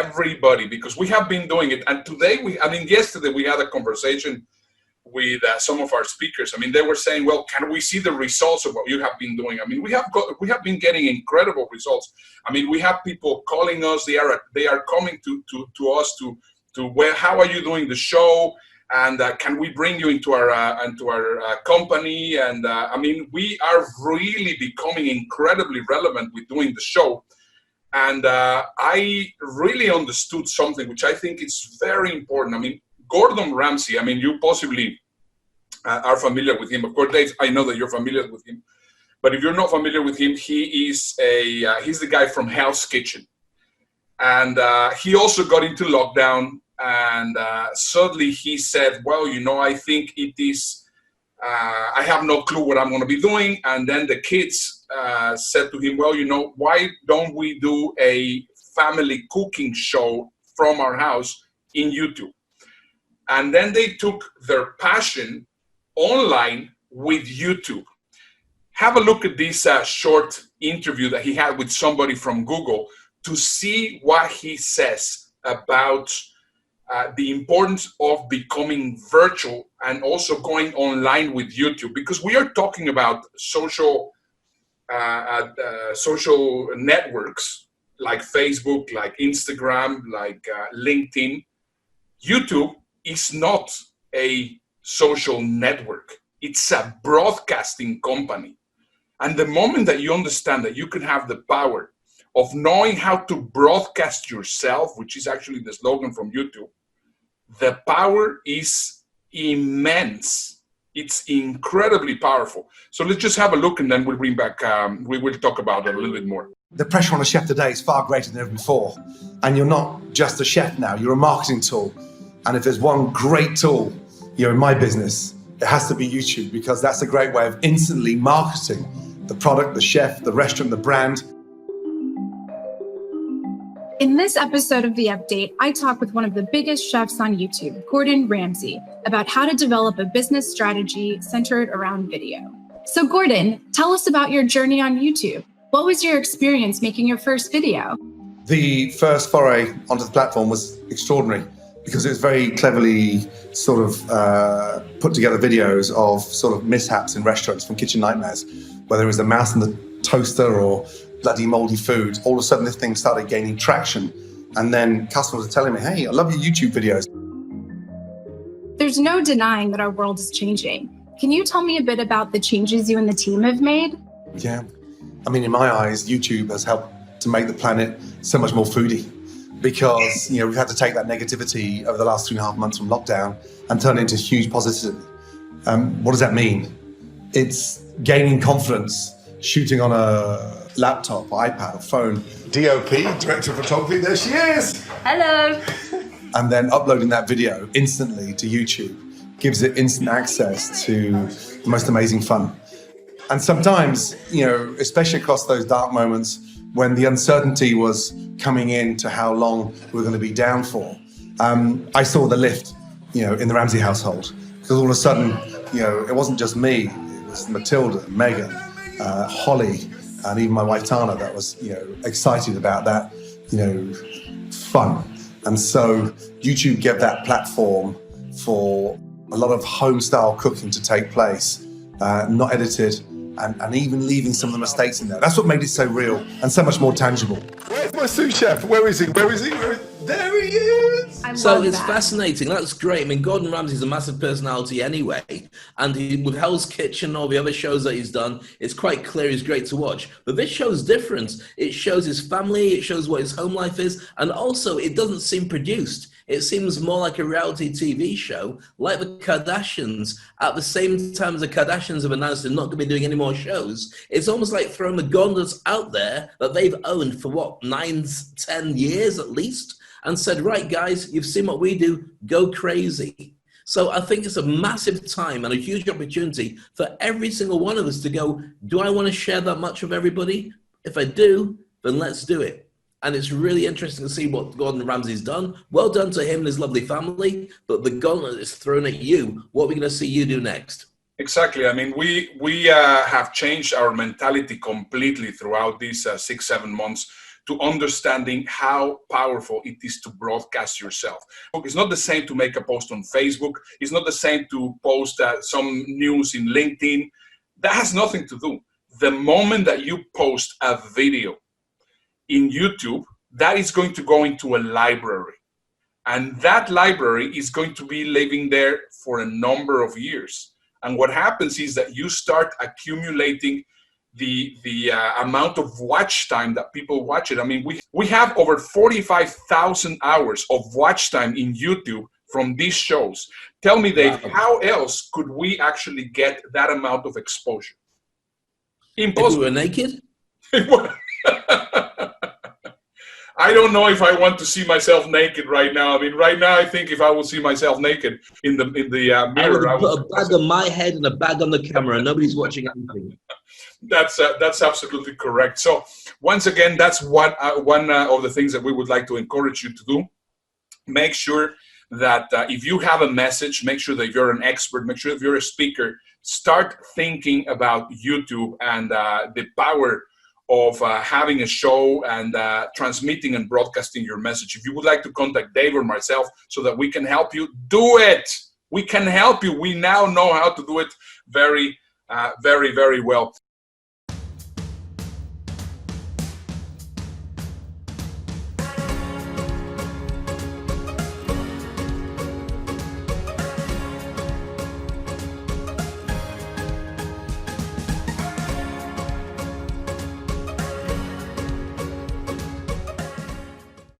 everybody, because we have been doing it. And today, yesterday we had a conversation with some of our speakers. I mean, they were saying, well, can we see the results of what you have been doing? I mean, we have been getting incredible results. I mean, we have people calling us. They are coming to us to where, how are you doing the show? And can we bring you into our company? And I mean, we are really becoming incredibly relevant with doing the show. And I really understood something which I think is very important. I mean, Gordon Ramsay, I mean, you possibly are familiar with him. Of course, Dave, I know that you're familiar with him. But if you're not familiar with him, he's the guy from Hell's Kitchen. And he also got into lockdown. And suddenly he said, well, you know, I think it is, I have no clue what I'm going to be doing. And then the kids said to him, well, you know, why don't we do a family cooking show from our house in YouTube? And then they took their passion online with YouTube. Have a look at this short interview that he had with somebody from Google to see what he says about the importance of becoming virtual and also going online with YouTube, because we are talking about social networks like Facebook, like Instagram, like LinkedIn. YouTube is not a social network. It's a broadcasting company. And the moment that you understand that you can have the power of knowing how to broadcast yourself, which is actually the slogan from YouTube, the power is immense. It's incredibly powerful. So let's just have a look and then we'll bring back, we will talk about it a little bit more. The pressure on a chef today is far greater than ever before. And you're not just a chef now, you're a marketing tool. And if there's one great tool, in my business, it has to be YouTube, because that's a great way of instantly marketing the product, the chef, the restaurant, the brand. In this episode of The Update, I talk with one of the biggest chefs on YouTube, Gordon Ramsay, about how to develop a business strategy centered around video. So Gordon, tell us about your journey on YouTube. What was your experience making your first video? The first foray onto the platform was extraordinary, because it was very cleverly sort of put together videos of sort of mishaps in restaurants from kitchen nightmares, whether it was a mouse in the toaster or bloody moldy food. All of a sudden this thing started gaining traction, and then customers were telling me, hey, I love your YouTube videos. There's no denying that our world is changing. Can you tell me a bit about the changes you and the team have made? Yeah, I mean, in my eyes, YouTube has helped to make the planet so much more foodie, because we've had to take that negativity over the last 3.5 months from lockdown and turn it into huge positivity. What does that mean? It's gaining confidence, shooting on a laptop, iPad, or phone. DOP, Director of Photography, there she is. Hello. And then uploading that video instantly to YouTube gives it instant access to the most amazing fun. And sometimes, especially across those dark moments when the uncertainty was coming in to how long we were going to be down for, I saw the lift, in the Ramsay household. Because all of a sudden, it wasn't just me, it was Matilda, Megan, Holly, and even my wife Tana that was, excited about that, fun. And so YouTube gave that platform for a lot of home-style cooking to take place, not edited, and even leaving some of the mistakes in there. That's what made it so real and so much more tangible. Where's my sous chef? Where is he? There he is! So it's fascinating. That's great. I mean, Gordon Ramsay's a massive personality anyway. And with Hell's Kitchen, all the other shows that he's done, it's quite clear he's great to watch. But this show's different. It shows his family, it shows what his home life is, and also it doesn't seem produced. It seems more like a reality TV show, like the Kardashians. At the same time as the Kardashians have announced they're not going to be doing any more shows, it's almost like throwing the gauntlets out there that they've owned for, 9-10 years at least, and said, right, guys, you've seen what we do, go crazy. So I think it's a massive time and a huge opportunity for every single one of us to go, do I want to share that much with everybody? If I do, then let's do it. And it's really interesting to see what Gordon Ramsay's done. Well done to him and his lovely family, but the gauntlet is thrown at you. What are we going to see you do next? Exactly. I mean, we have changed our mentality completely throughout these 6-7 months to understanding how powerful it is to broadcast yourself. It's not the same to make a post on Facebook. It's not the same to post some news in LinkedIn. That has nothing to do. The moment that you post a video in YouTube, that is going to go into a library. And that library is going to be living there for a number of years. And what happens is that you start accumulating the amount of watch time that people watch it. I mean, we have over 45,000 hours of watch time in YouTube from these shows. Tell me, Dave, how else could we actually get that amount of exposure? Impossible. If we were naked? I don't know if I want to see myself naked right now. I mean, right now, I think if I will see myself naked in the mirror, I would put a bag on my head and a bag on the camera. Nobody's watching anything. That's absolutely correct. So once again, that's one of the things that we would like to encourage you to do. Make sure that if you have a message, make sure that you're an expert, make sure if you're a speaker, start thinking about YouTube and the power of having a show and transmitting and broadcasting your message. If you would like to contact Dave or myself so that we can help you, do it. We can help you. We now know how to do it very, very well.